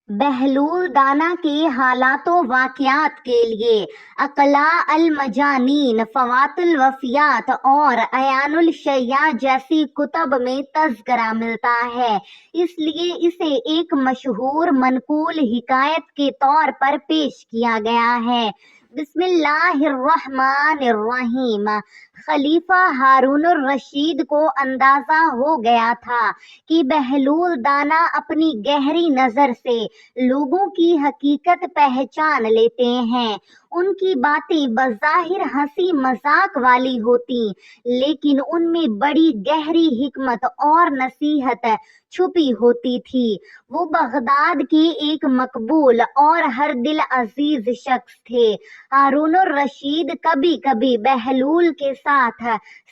بہلول دانا کے حالات و واقعات کے لیے اقلاع المجانین، فوات الوفیات اور عیان الشیعہ جیسی کتب میں تذکرہ ملتا ہے، اس لیے اسے ایک مشہور منقول حکایت کے طور پر پیش کیا گیا ہے۔ بسم اللہ الرحمن الرحیم۔ خلیفہ ہارون الرشید کو اندازہ ہو گیا تھا کہ بہلول دانا اپنی گہری نظر سے لوگوں کی حقیقت پہچان لیتے ہیں۔ ان کی باتیں بظاہر ہنسی مذاق والی ہوتی، لیکن ان میں بڑی گہری حکمت اور نصیحت چھپی ہوتی تھی۔ وہ بغداد کے ایک مقبول اور ہر دل عزیز شخص تھے۔ ہارون الرشید کبھی کبھی بہلول کے ساتھ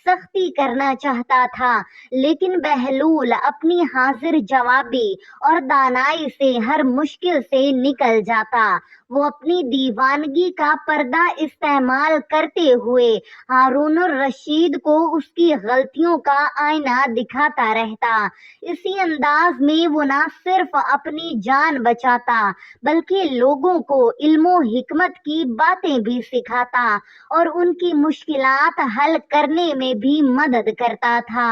سختی کرنا چاہتا تھا، لیکن بہلول اپنی حاضر جوابی اور دانائی سے ہر مشکل سے نکل جاتا۔ وہ اپنی دیوانگی کا پردہ استعمال کرتے ہوئے ہارون الرشید کو اس کی غلطیوں کا آئینہ دکھاتا رہتا۔ اسی انداز میں وہ نہ صرف اپنی جان بچاتا بلکہ لوگوں کو علم و حکمت کی باتیں بھی سکھاتا اور ان کی مشکلات حل کرنے میں بھی مدد کرتا تھا۔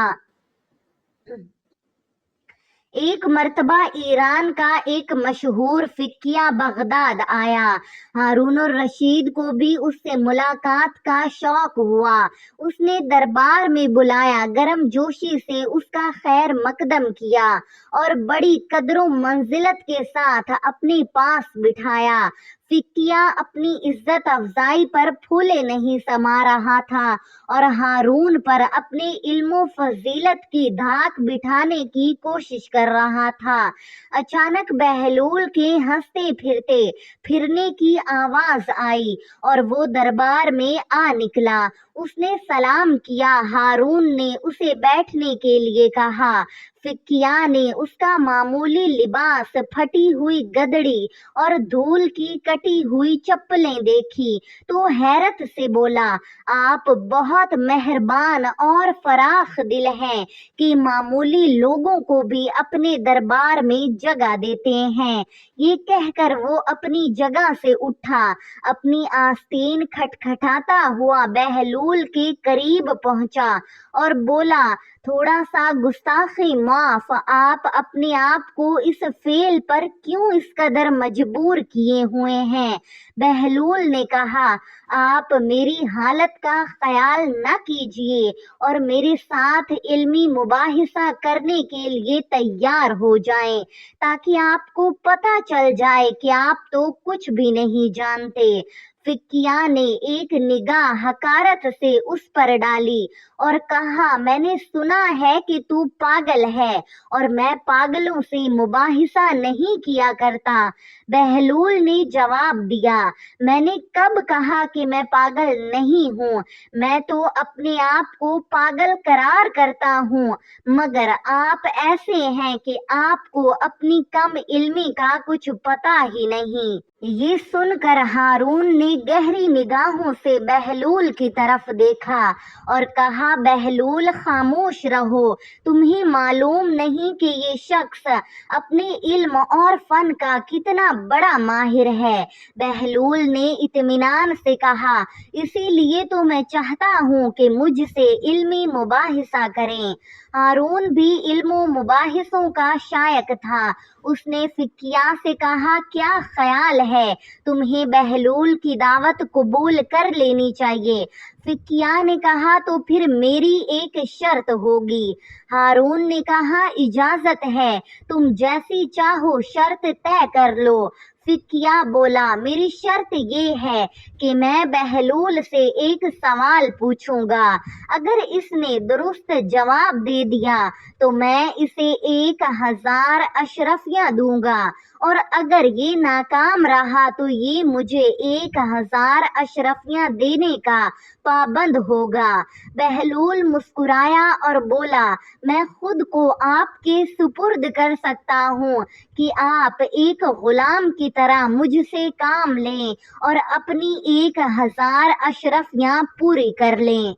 ایک مرتبہ ایران کا ایک مشہور فقیہ بغداد آیا۔ ہارون الرشید کو بھی اس سے ملاقات کا شوق ہوا۔ اس نے دربار میں بلایا، گرم جوشی سے اس کا خیر مقدم کیا اور بڑی قدر و منزلت کے ساتھ اپنے پاس بٹھایا۔ فقیہ اپنی عزت افزائی پر پھولے نہیں سما رہا تھا اور ہارون پر اپنے علم و فضیلت کی دھاک بٹھانے کی کوشش کر رہا تھا۔ اچانک بہلول کے ہنستے پھرنے کی آواز آئی اور وہ دربار میں آ نکلا۔ اس نے سلام کیا۔ ہارون نے اسے بیٹھنے کے لیے کہا۔ فقیہ نے اس کا معمولی لباس، پھٹی ہوئی گدڑی اور دھول کی کٹی ہوئی چپلیں دیکھی تو حیرت سے بولا، آپ بہت مہربان اور فراخ دل ہیں کہ معمولی لوگوں کو بھی اپنے دربار میں جگہ دیتے ہیں۔ یہ کہہ کر وہ اپنی جگہ سے اٹھا، اپنی آستین کھٹکھٹاتا ہوا بہلول کے قریب پہنچا اور بولا، تھوڑا سا گستاخی معاف، آپ اپنے آپ کو اس فعل پر کیوں اس قدر مجبور کیے ہوئے ہیں؟ بہلول نے کہا، آپ میری حالت کا خیال نہ کیجیے اور میرے ساتھ علمی مباحثہ کرنے کے لیے تیار ہو جائیں تاکہ آپ کو پتہ چل جائے کہ آپ تو کچھ بھی نہیں جانتے۔ فقیہ نے ایک نگاہ حقارت سے اس پر ڈالی اور کہا، میں نے سنا ہے کہ تو پاگل ہے اور میں پاگلوں سے مباحثہ نہیں کیا کرتا۔ بہلول نے جواب دیا، میں نے کب کہا کہ میں پاگل نہیں ہوں؟ میں تو اپنے آپ کو پاگل قرار کرتا ہوں، مگر آپ ایسے ہیں کہ آپ کو اپنی کم علمی کا کچھ پتہ ہی نہیں۔ یہ سن کر ہارون نے گہری نگاہوں سے بہلول کی طرف دیکھا اور کہا، بہلول خاموش رہو، تمہیں معلوم نہیں کہ یہ شخص اپنے علم اور فن کا کتنا بڑا ماہر ہے۔ بہلول نے اطمینان سے کہا، اسی لیے تو میں چاہتا ہوں کہ مجھ سے علمی مباحثہ کریں۔ ہارون بھی علم و مباحثوں کا شائق تھا۔ اس نے فقیہ سے کہا، کیا خیال ہے، تمہیں بہلول کی دعوت قبول کر لینی چاہیے؟ فقیہ نے کہا، تو پھر میری ایک شرط ہوگی۔ ہارون نے کہا، اجازت ہے، تم جیسی چاہو شرط طے کر لو۔ فقیہ بولا، میری شرط یہ ہے کہ میں بہلول سے ایک سوال پوچھوں گا، اگر اس نے درست جواب دے دیا تو میں اسے 1000 اشرفیاں دوں گا اور اگر یہ ناکام رہا تو یہ مجھے 1000 اشرفیاں دینے کا پابند ہوگا۔ بہلول مسکرایا اور بولا، میں خود کو آپ کے سپرد کر سکتا ہوں کہ آپ ایک غلام کی طرح مجھ سے کام لیں اور اپنی 1000 اشرفیاں پوری کر لیں۔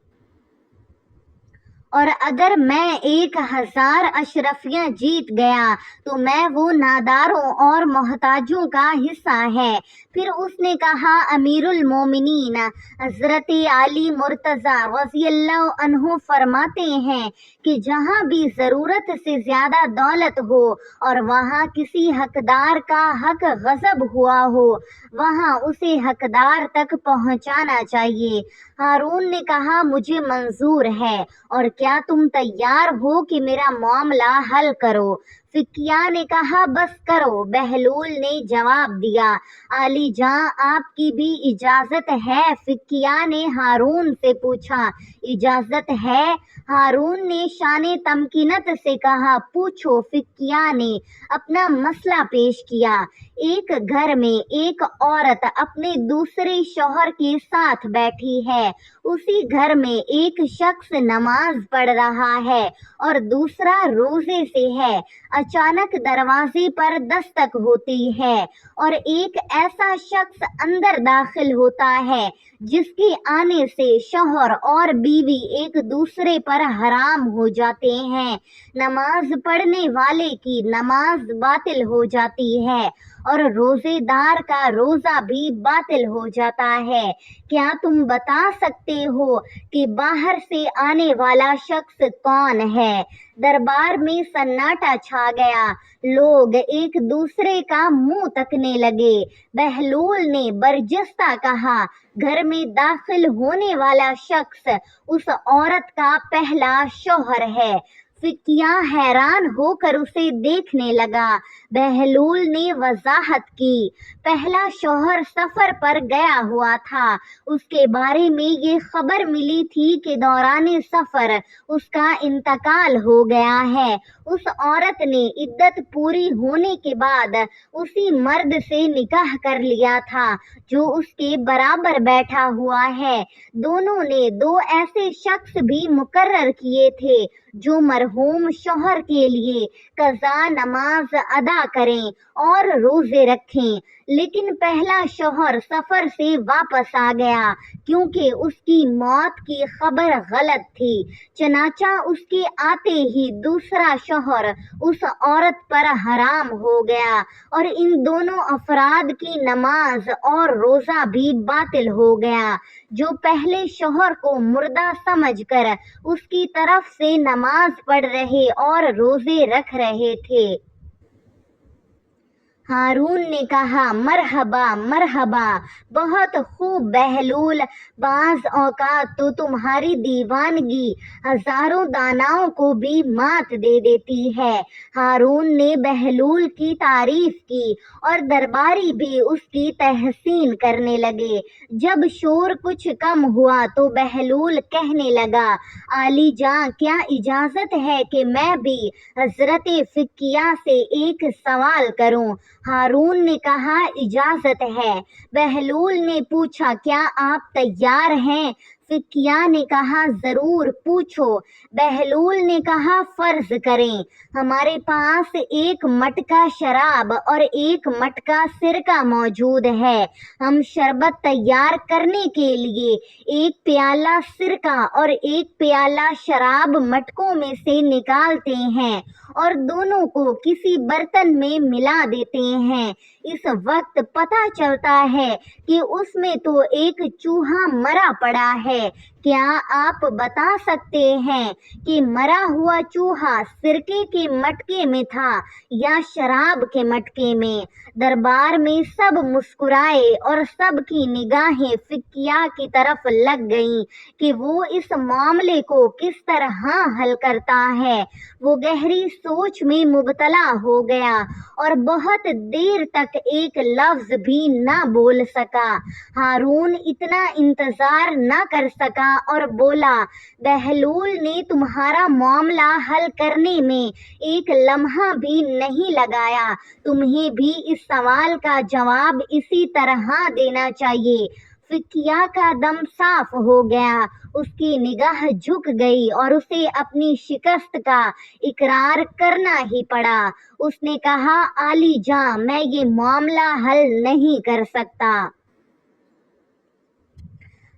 اور اگر میں 1000 اشرفیاں جیت گیا تو میں وہ ناداروں اور محتاجوں کا حصہ ہے۔ پھر اس نے کہا امیر المومنین حضرت علی مرتضیٰ رضی اللہ عنہ فرماتے ہیں کہ جہاں بھی ضرورت سے زیادہ دولت ہو اور وہاں کسی حقدار کا حق غصب ہوا ہو وہاں اسے حقدار تک پہنچانا چاہیے۔ ہارون نے کہا مجھے منظور ہے، اور کیا تم تیار ہو کہ میرا معاملہ حل کرو؟ فقیہ نے کہا بس کرو۔ بہلول نے جواب دیا علی جاں آپ کی بھی اجازت ہے؟ فقیہ نے ہارون سے پوچھا اجازت ہے؟ ہارون نے شان تمکینت سے کہا پوچھو۔ فقیہ نے اپنا مسئلہ پیش کیا۔ ایک گھر میں ایک عورت اپنے دوسرے شوہر کے ساتھ بیٹھی ہے۔ اسی گھر میں ایک شخص نماز پڑھ رہا ہے اور دوسرا روزے سے ہے۔ اچانک دروازے پر دستک ہوتی ہے اور ایک ایسا شخص اندر داخل ہوتا ہے جس کے آنے سے شوہر اور بیوی ایک دوسرے پر حرام ہو جاتے ہیں۔ نماز پڑھنے والے کی نماز باطل ہو جاتی ہے اور روزے دار کا روزہ بھی باطل ہو جاتا ہے۔ کیا تم بتا سکتے ہو کہ باہر سے آنے والا شخص کون ہے؟ دربار میں سناٹا چھا گیا۔ لوگ ایک دوسرے کا منہ تکنے لگے۔ بہلول نے برجستہ کہا گھر میں داخل ہونے والا شخص اس عورت کا پہلا شوہر ہے۔ فقیہ حیران ہو کر اسے دیکھنے لگا۔ بہلول نے وضاحت کی پہلا شوہر سفر پر گیا ہوا تھا۔ اس کے بارے میں یہ خبر ملی تھی کہ دوران سفر اس کا انتقال ہو گیا ہے۔ اس عورت نے عدت پوری ہونے کے بعد اسی مرد سے نکاح کر لیا تھا جو اس کے برابر بیٹھا ہوا ہے۔ دونوں نے 2 ایسے شخص بھی مقرر کیے تھے جو مرحوم شوہر کے لیے قضا نماز ادا کریں اور روزے رکھیں، لیکن پہلا شوہر سفر سے واپس آ گیا کیونکہ اس کی موت کی خبر غلط تھی۔ چنانچہ اس کے آتے ہی دوسرا شوہر اس عورت پر حرام ہو گیا اور ان دونوں افراد کی نماز اور روزہ بھی باطل ہو گیا۔ جو پہلے شوہر کو مردہ سمجھ کر اس کی طرف سے نماز پڑھ رہے اور روزے رکھ رہے تھے۔ ہارون نے کہا مرحبا مرحبا، بہت خوب بہلول، بعض اوقات تو تمہاری دیوانگی ہزاروں داناؤں کو بھی مات دے دیتی ہے۔ ہارون نے بہلول کی تعریف کی اور درباری بھی اس کی تحسین کرنے لگے۔ جب شور کچھ کم ہوا تو بہلول کہنے لگا عالی جاں کیا اجازت ہے کہ میں بھی حضرت فقیہ سے ایک سوال کروں؟ ہارون نے کہا اجازت ہے۔ بہلول نے پوچھا کیا آپ تیار ہیں؟ فقیہ نے کہا ضرور پوچھو۔ بہلول نے کہا فرض کریں ہمارے پاس ایک مٹکا شراب اور ایک مٹکا سرکہ موجود ہے۔ ہم شربت تیار کرنے کے لیے ایک پیالہ سرکہ اور ایک پیالہ شراب مٹکوں میں سے نکالتے ہیں اور دونوں کو کسی برتن میں ملا دیتے ہیں۔ اس وقت پتہ چلتا ہے کہ اس میں تو ایک چوہا مرا پڑا ہے۔ کیا آپ بتا سکتے ہیں کہ مرا ہوا چوہا سرکے کے مٹکے میں تھا یا شراب کے مٹکے میں؟ دربار میں سب مسکرائے اور سب کی نگاہیں فقیہ کی طرف لگ گئیں کہ وہ اس معاملے کو کس طرح حل کرتا ہے۔ وہ گہری سوچ میں مبتلا ہو گیا اور بہت دیر تک ایک لفظ بھی نہ بول سکا۔ ہارون اتنا انتظار نہ کر سکا اور بولا بہلول نے تمہارا معاملہ حل کرنے میں ایک لمحہ بھی نہیں لگایا، تمہیں بھی اس سوال کا جواب اسی طرح دینا چاہیے۔ فقیہ کا دم صاف ہو گیا، اس کی نگاہ جھک گئی اور اسے اپنی شکست کا اقرار کرنا ہی پڑا۔ اس نے کہا عالی جاں میں یہ معاملہ حل نہیں کر سکتا۔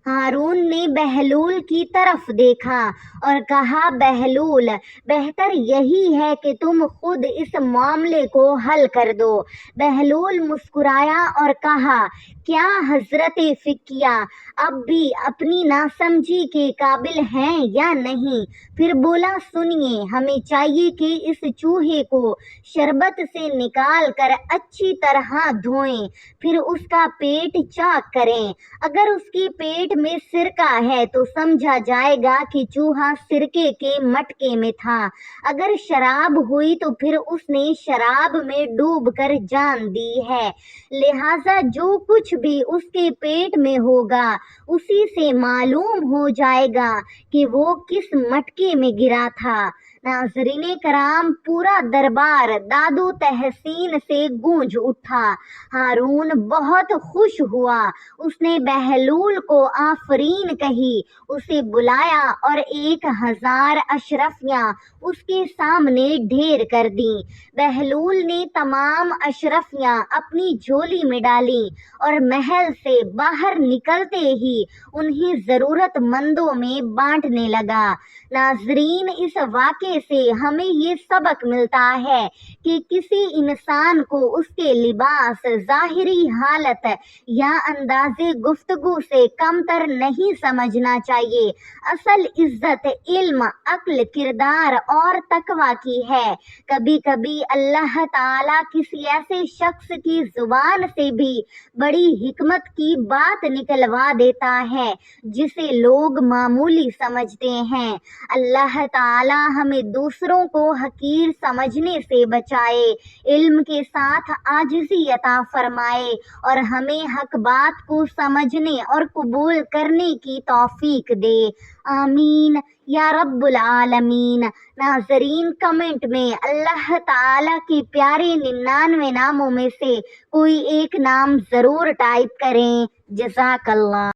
ہارون نے بہلول کی طرف دیکھا اور کہا بہلول بہتر یہی ہے کہ تم خود اس معاملے کو حل کر دو۔ بہلول مسکرایا اور کہا کیا حضرت فقیہ اب بھی اپنی ناسمجھی کے قابل ہیں یا نہیں؟ پھر بولا سنیے، ہمیں چاہیے کہ اس چوہے کو شربت سے نکال کر اچھی طرح دھوئیں، پھر اس کا پیٹ چاک کریں۔ اگر اس کے پیٹ میں سرکہ ہے تو سمجھا جائے گا کہ چوہا سرکے کے مٹکے میں تھا، اگر شراب ہوئی تو پھر اس نے شراب میں ڈوب کر جان دی ہے، لہٰذا جو کچھ بھی اس کے پیٹ میں ہوگا اسی سے معلوم ہو جائے گا کہ وہ کس مٹکے میں گرا تھا۔ ناظرین کرام، پورا دربار داد و تحسین سے گونج اٹھا۔ ہارون بہت خوش ہوا، اس نے بہلول کو آفرین کہی، اسے بلایا اور 1000 اشرفیاں اس کے سامنے ڈھیر کر دیں۔ بہلول نے تمام اشرفیاں اپنی جھولی میں ڈالیں اور محل سے باہر نکلتے ہی انہیں ضرورت مندوں میں بانٹنے لگا۔ ناظرین، اس واقعے سے ہمیں یہ سبق ملتا ہے کہ کسی انسان کو اس کے لباس، ظاہری حالت یا انداز گفتگو سے کمتر نہیں سمجھنا چاہیے۔ اصل عزت علم، عقل، کردار اور تقوی کی ہے۔ کبھی کبھی اللہ تعالیٰ کسی ایسے شخص کی زبان سے بھی بڑی حکمت کی بات نکلوا دیتا ہے جسے لوگ معمولی سمجھتے ہیں۔ اللہ تعالیٰ ہمیں دوسروں کو حقیر سمجھنے سے بچائے، علم کے ساتھ عاجزی عطا فرمائے اور ہمیں حق بات کو سمجھنے اور قبول کرنے کی توفیق دے، آمین یا رب العالمین۔ ناظرین، کمنٹ میں اللہ تعالیٰ کے پیارے 99 ناموں میں سے کوئی ایک نام ضرور ٹائپ کریں۔ جزاک اللہ۔